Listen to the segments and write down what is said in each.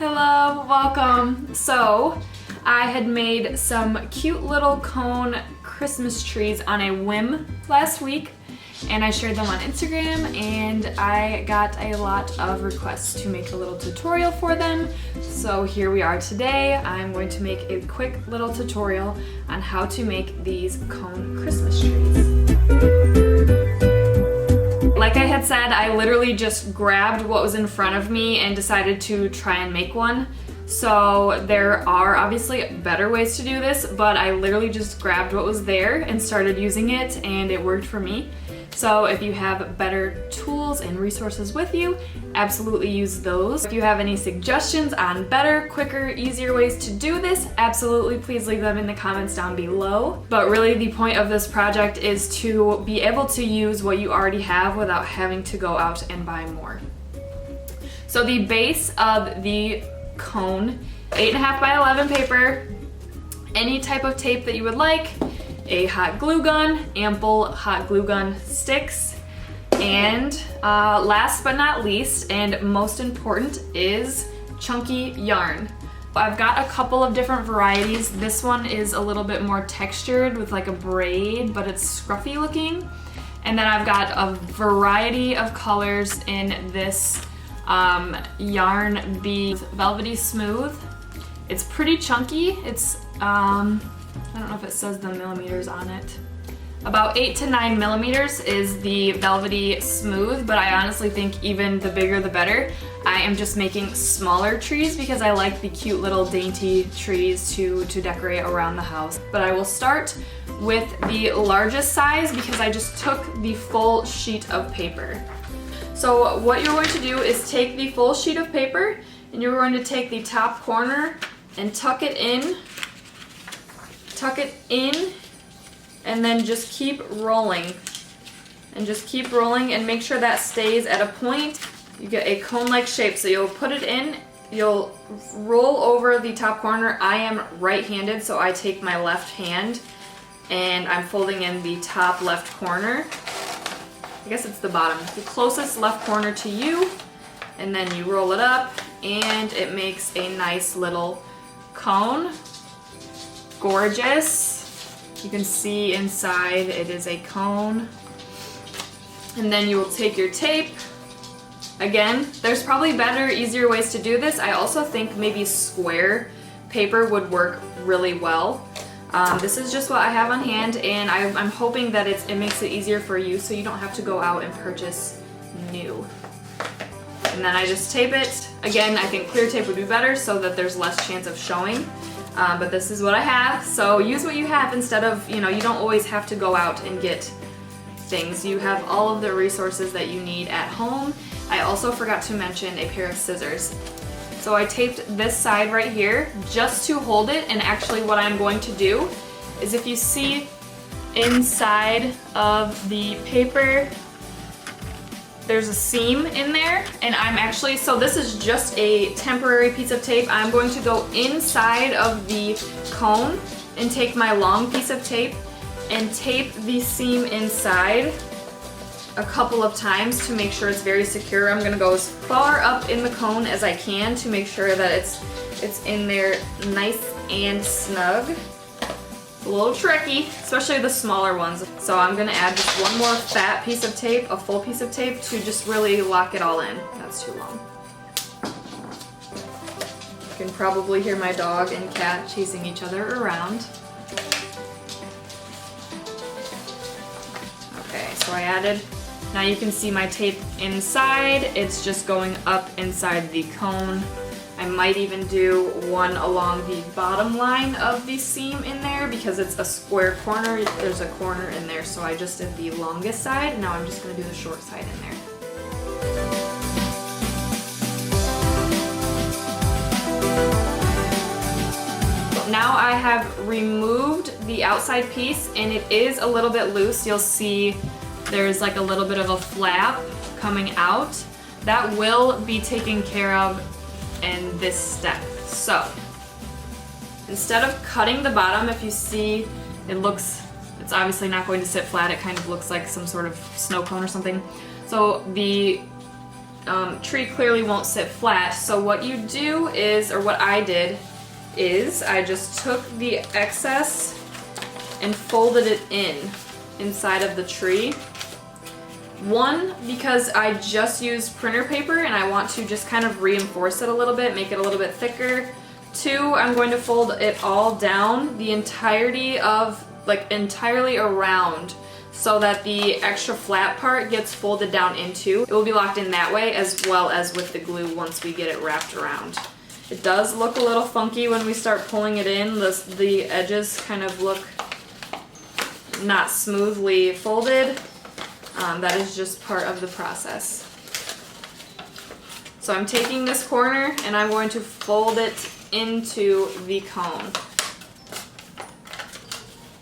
Hello, welcome. So, I had made some cute little cone Christmas trees on a whim last week, and I shared them on Instagram, and I got a lot of requests to make a little tutorial for them. So here we are today. I'm going to make a quick little tutorial on how to make these cone Christmas trees. Like I had said, I literally just grabbed what was in front of me and decided to try and make one. So there are obviously better ways to do this, but I literally just grabbed what was there and started using it, and it worked for me. So if you have better tools and resources with you, absolutely use those. If you have any suggestions on better, quicker, easier ways to do this, absolutely please leave them in the comments down below. But really the point of this project is to be able to use what you already have without having to go out and buy more. So the base of the cone, 8.5 by 11 paper, any type of tape that you would like, a hot glue gun, ample hot glue gun sticks, and last but not least, and most important, is chunky yarn. I've got a couple of different varieties. This one is a little bit more textured with like a braid, but it's scruffy looking. And then I've got a variety of colors in this yarn be velvety smooth. It's pretty chunky. It's I don't know if it says the millimeters on it. About 8 to 9 millimeters is the velvety smooth, but I honestly think even the bigger the better. I am just making smaller trees because I like the cute little dainty trees to decorate around the house. But I will start with the largest size because I just took the full sheet of paper. So what you're going to do is take the full sheet of paper and you're going to take the top corner and tuck it in, and then just keep rolling. And just keep rolling and make sure that stays at a point. You get a cone-like shape, so you'll put it in, you'll roll over the top corner. I am right-handed, so I take my left hand and I'm folding in the top left corner. I guess it's the bottom, the closest left corner to you, and then you roll it up and it makes a nice little cone. Gorgeous. You can see inside it is a cone. And then you will take your tape. Again, there's probably better, easier ways to do this. I also think maybe square paper would work really well. This is just what I have on hand, and I'm hoping that it makes it easier for you so you don't have to go out and purchase new. And then I just tape it. Again, I think clear tape would be better so that there's less chance of showing. But this is what I have, so use what you have instead of, you don't always have to go out and get things. You have all of the resources that you need at home. I also forgot to mention a pair of scissors. So I taped this side right here just to hold it, and actually what I'm going to do is, if you see inside of the paper, there's a seam in there, and so this is just a temporary piece of tape. I'm going to go inside of the cone and take my long piece of tape and tape the seam inside a couple of times to make sure it's very secure. I'm gonna go as far up in the cone as I can to make sure that it's in there nice and snug. A little tricky, especially the smaller ones. So I'm gonna add just one more fat piece of tape, a full piece of tape, to just really lock it all in. That's too long. You can probably hear my dog and cat chasing each other around. Okay, so I added, now you can see my tape inside. It's just going up inside the cone. I might even do one along the bottom line of the seam in there because it's a square corner. There's a corner in there, so I just did the longest side. Now I'm just going to do the short side in there. Now I have removed the outside piece, and it is a little bit loose. You'll see there's like a little bit of a flap coming out. That will be taken care of in this step. So instead of cutting the bottom, if you see, it's obviously not going to sit flat. It kind of looks like some sort of snow cone or something. So the tree clearly won't sit flat. So what you do is, or what I did, is I just took the excess and folded it inside of the tree. One, because I just used printer paper and I want to just kind of reinforce it a little bit, make it a little bit thicker. Two, I'm going to fold it all down, the entirety of, like entirely around, so that the extra flat part gets folded down into. It will be locked in that way, as well as with the glue once we get it wrapped around. It does look a little funky when we start pulling it in. The edges kind of look not smoothly folded. That is just part of the process. So I'm taking this corner and I'm going to fold it into the cone.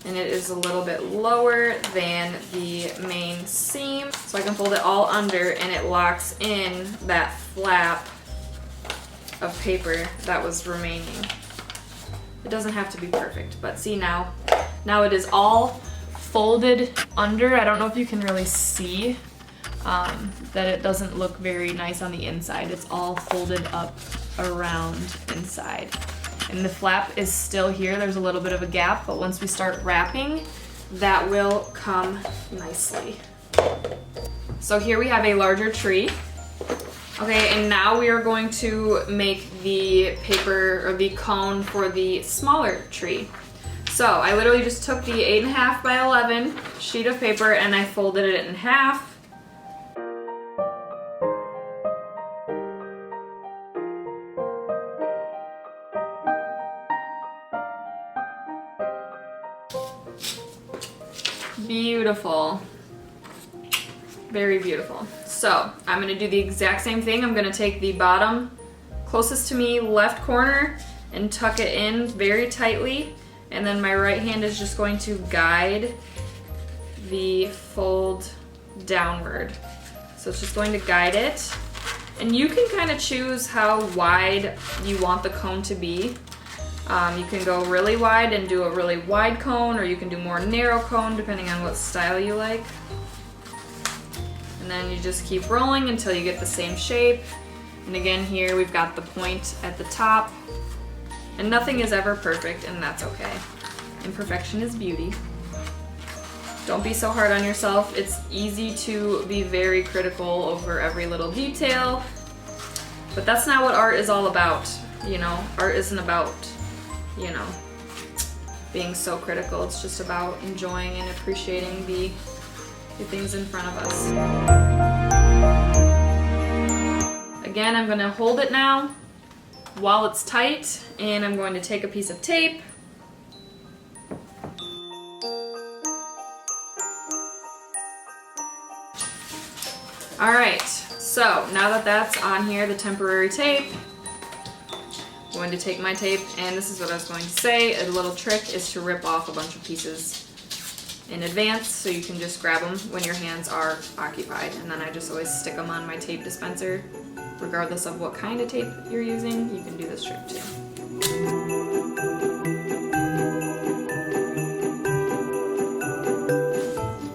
And it is a little bit lower than the main seam, so I can fold it all under and it locks in that flap of paper that was remaining. It doesn't have to be perfect, but see now it is all folded under. I don't know if you can really see that it doesn't look very nice on the inside. It's all folded up around inside. And the flap is still here. There's a little bit of a gap, but once we start wrapping, that will come nicely. So here we have a larger tree. Okay, and now we are going to make the paper or the cone for the smaller tree. So I literally just took the 8.5 by 11 sheet of paper and I folded it in half. Beautiful. Very beautiful. So I'm gonna do the exact same thing. I'm gonna take the bottom closest to me left corner and tuck it in very tightly. And then my right hand is just going to guide the fold downward. So it's just going to guide it. And you can kind of choose how wide you want the cone to be. You can go really wide and do a really wide cone, or you can do more narrow cone depending on what style you like. And then you just keep rolling until you get the same shape. And again, here we've got the point at the top. And nothing is ever perfect, and that's okay. Imperfection is beauty. Don't be so hard on yourself. It's easy to be very critical over every little detail, but that's not what art is all about. You know, art isn't about, you know, being so critical. It's just about enjoying and appreciating the things in front of us. Again, I'm gonna hold it now while it's tight, and I'm going to take a piece of tape. All right, so now that that's on here, the temporary tape, I'm going to take my tape, and this is what I was going to say. A little trick is to rip off a bunch of pieces in advance so you can just grab them when your hands are occupied. And then I just always stick them on my tape dispenser. Regardless of what kind of tape you're using, you can do this trick too.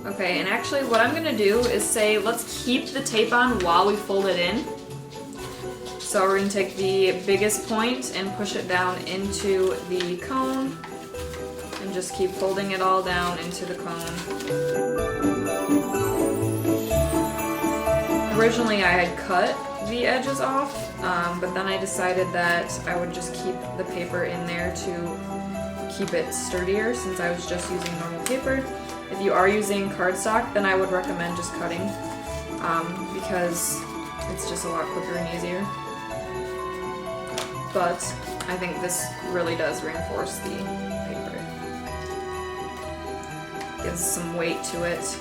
Okay, and actually what I'm gonna do is say, let's keep the tape on while we fold it in. So we're gonna take the biggest point and push it down into the cone and just keep folding it all down into the cone. Originally I had cut the edges off, but then I decided that I would just keep the paper in there to keep it sturdier since I was just using normal paper. If you are using cardstock, then I would recommend just cutting because it's just a lot quicker and easier. But I think this really does reinforce the paper. Gives some weight to it.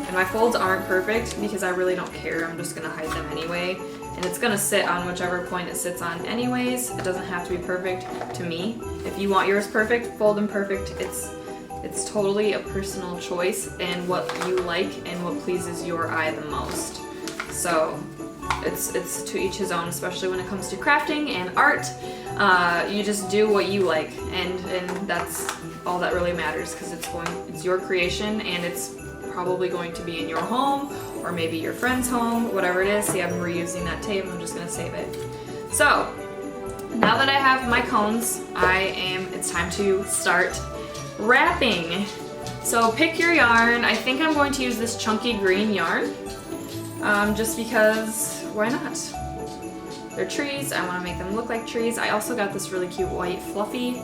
And my folds aren't perfect because I really don't care. I'm just gonna hide them anyway. And it's gonna sit on whichever point it sits on anyways. It doesn't have to be perfect to me. If you want yours perfect, fold them perfect. It's totally a personal choice and what you like and what pleases your eye the most. So it's to each his own, especially when it comes to crafting and art. You just do what you like, and that's all that really matters, because it's your creation and it's probably going to be in your home or maybe your friend's home, whatever it is. See, I'm reusing that tape. I'm just gonna save it. So now that I have my cones, it's time to start wrapping. So pick your yarn. I think I'm going to use this chunky green yarn, just because, why not? They're trees, I wanna make them look like trees. I also got this really cute white fluffy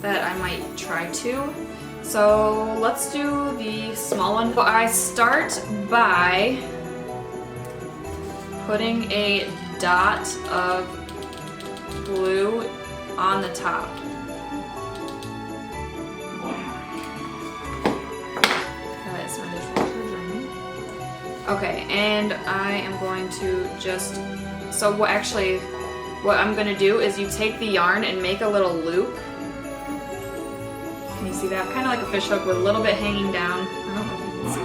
that I might try too. So let's do the small one. I start by putting a dot of glue on the top. Okay, and I am going to just, so what I'm gonna do is you take the yarn and make a little loop. Can you see that? Kind of like a fish hook with a little bit hanging down. I don't know if you can see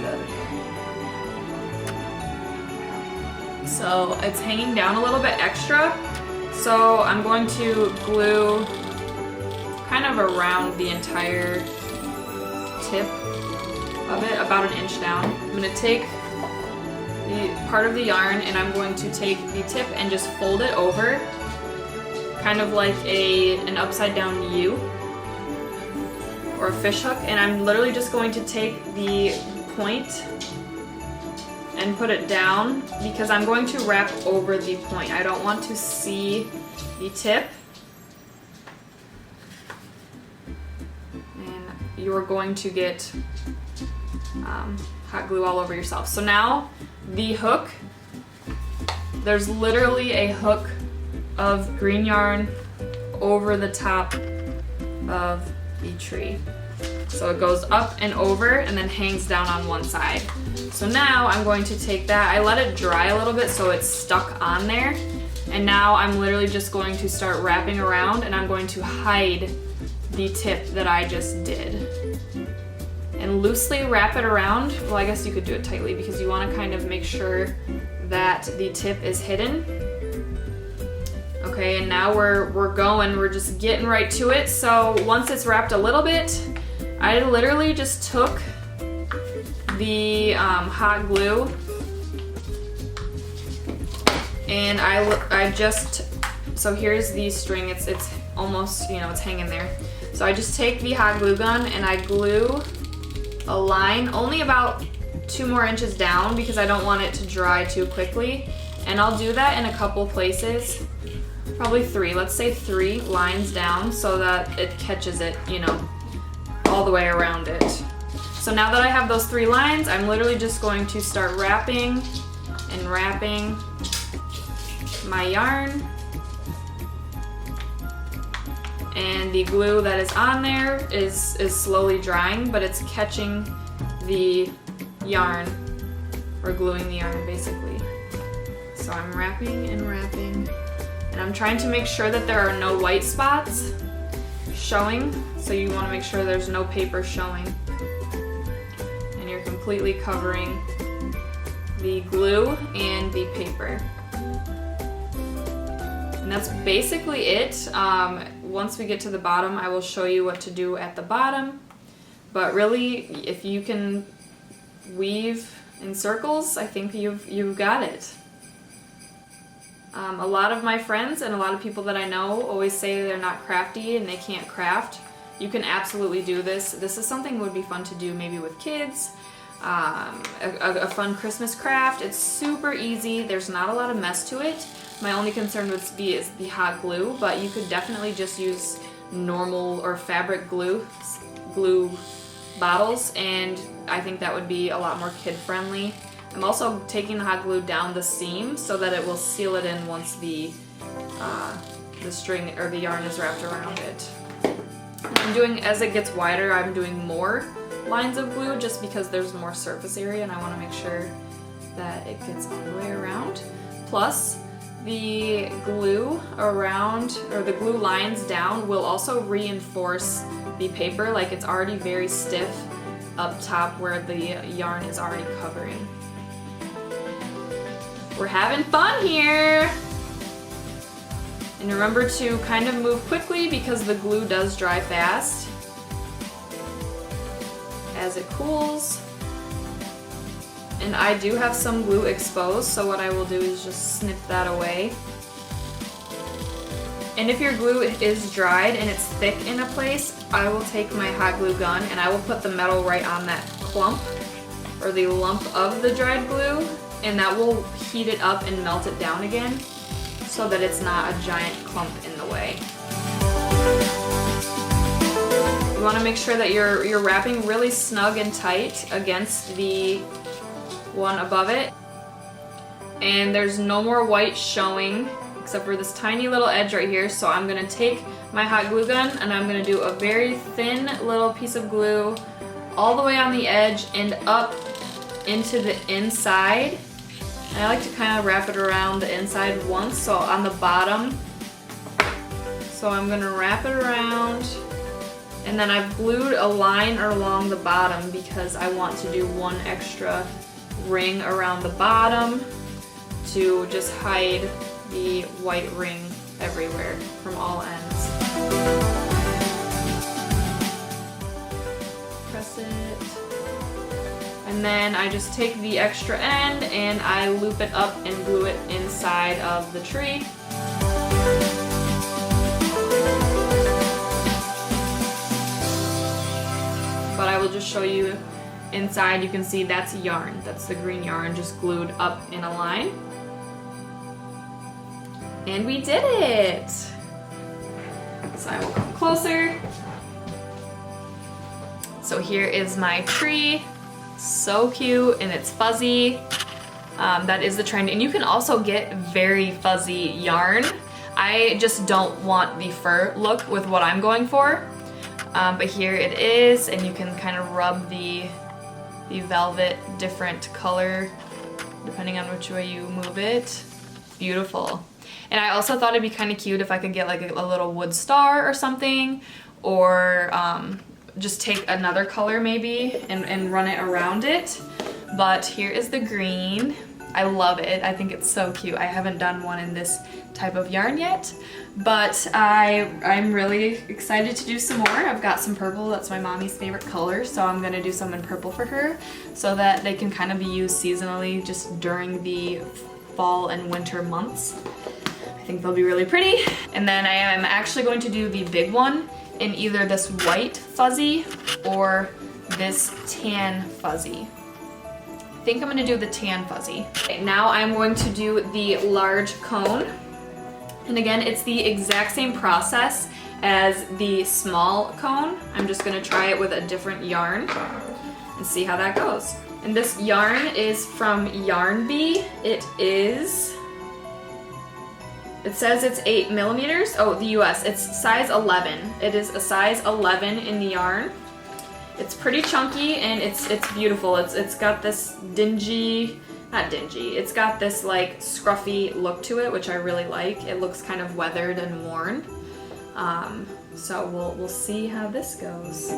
that. So it's hanging down a little bit extra. So I'm going to glue kind of around the entire tip of it, about an inch down. I'm gonna take the part of the yarn and I'm going to take the tip and just fold it over, kind of like an upside down U or a fish hook, and I'm literally just going to take the point and put it down because I'm going to wrap over the point. I don't want to see the tip, and you're going to get hot glue all over yourself. So now the hook, there's literally a hook of green yarn over the top of the tree. So it goes up and over and then hangs down on one side. So now I'm going to take that, I let it dry a little bit so it's stuck on there, and now I'm literally just going to start wrapping around and I'm going to hide the tip that I just did. And loosely wrap it around. Well, I guess you could do it tightly because you want to kind of make sure that the tip is hidden. Okay, and now we're just getting right to it. So once it's wrapped a little bit, I literally just took the hot glue and so here's the string, it's almost, it's hanging there. So I just take the hot glue gun and I glue a line only about 2 more inches down because I don't want it to dry too quickly. And I'll do that in a couple places, probably 3, let's say 3 lines down so that it catches it, all the way around it. So now that I have those 3 lines, I'm literally just going to start wrapping and wrapping my yarn. And the glue that is on there is slowly drying, but it's catching the yarn, or gluing the yarn basically. So I'm wrapping and wrapping, and I'm trying to make sure that there are no white spots showing, so you want to make sure there's no paper showing. And you're completely covering the glue and the paper. And that's basically it. Once we get to the bottom, I will show you what to do at the bottom. But really, if you can weave in circles, I think you've got it. A lot of my friends and a lot of people that I know always say they're not crafty and they can't craft. You can absolutely do this. This is something that would be fun to do maybe with kids. A fun Christmas craft. It's super easy. There's not a lot of mess to it. My only concern would be is the hot glue, but you could definitely just use normal or fabric glue bottles, and I think that would be a lot more kid friendly. I'm also taking the hot glue down the seam so that it will seal it in once the string or the yarn is wrapped around it. As it gets wider, I'm doing more lines of glue just because there's more surface area and I want to make sure that it gets all the way around. Plus, the glue around, or the glue lines down, will also reinforce the paper, like it's already very stiff up top where the yarn is already covering. We're having fun here! And remember to kind of move quickly because the glue does dry fast as it cools. And I do have some glue exposed, so what I will do is just snip that away. And if your glue is dried and it's thick in a place, I will take my hot glue gun and I will put the metal right on that clump or the lump of the dried glue, and that will heat it up and melt it down again so that it's not a giant clump in the way. You want to make sure that you're wrapping really snug and tight against the one above it. And there's no more white showing except for this tiny little edge right here. So I'm gonna take my hot glue gun and I'm gonna do a very thin little piece of glue all the way on the edge and up into the inside. And I like to kind of wrap it around the inside once, so on the bottom. So I'm gonna wrap it around, and then I've glued a line along the bottom because I want to do one extra ring around the bottom to just hide the white ring everywhere from all ends. Press it. And then I just take the extra end and I loop it up and glue it inside of the tree. But I will just show you inside. You can see that's yarn. That's the green yarn just glued up in a line. And we did it! So I will come closer. So here is my tree. So cute, and it's fuzzy. That is the trend. And you can also get very fuzzy yarn. I just don't want the fur look with what I'm going for. But here it is, and you can kind of rub the velvet different color depending on which way you move it. Beautiful. And I also thought it'd be kind of cute if I could get like a little wood star or something, or just take another color maybe and run it around it. But here is the green. I love it. I think it's so cute. I haven't done one in this type of yarn yet, but I'm really excited to do some more. I've got some purple. That's my mommy's favorite color, so I'm gonna do some in purple for her so that they can kind of be used seasonally just during the fall and winter months. I think they'll be really pretty. And then I am actually going to do the big one in either this white fuzzy or this tan fuzzy. I think I'm gonna do the tan fuzzy. Okay, now I'm going to do the large cone. And again, it's the exact same process as the small cone. I'm just gonna try it with a different yarn and see how that goes. And this yarn is from Yarn Bee. It says it's 8 millimeters. Oh, the US, it's size 11. It is a size 11 in the yarn. It's pretty chunky and it's beautiful. It's got this it's got this like scruffy look to it, which I really like. It looks kind of weathered and worn. So we'll see how this goes.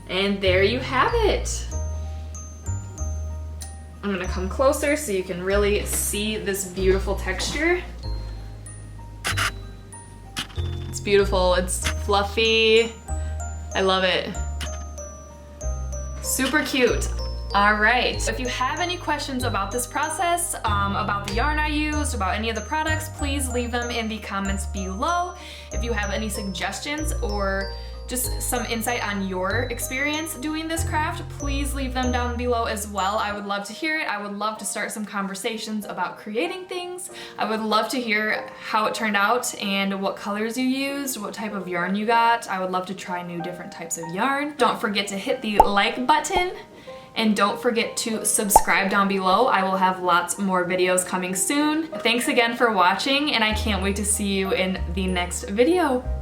And there you have it. I'm gonna come closer so you can really see this beautiful texture. It's beautiful, it's fluffy. I love it. Super cute. All right, if you have any questions about this process, about the yarn I used, about any of the products, please leave them in the comments below. If you have any suggestions or just some insight on your experience doing this craft, please leave them down below as well. I would love to hear it. I would love to start some conversations about creating things. I would love to hear how it turned out and what colors you used, what type of yarn you got. I would love to try new different types of yarn. Don't forget to hit the like button. And don't forget to subscribe down below. I will have lots more videos coming soon. Thanks again for watching, and I can't wait to see you in the next video.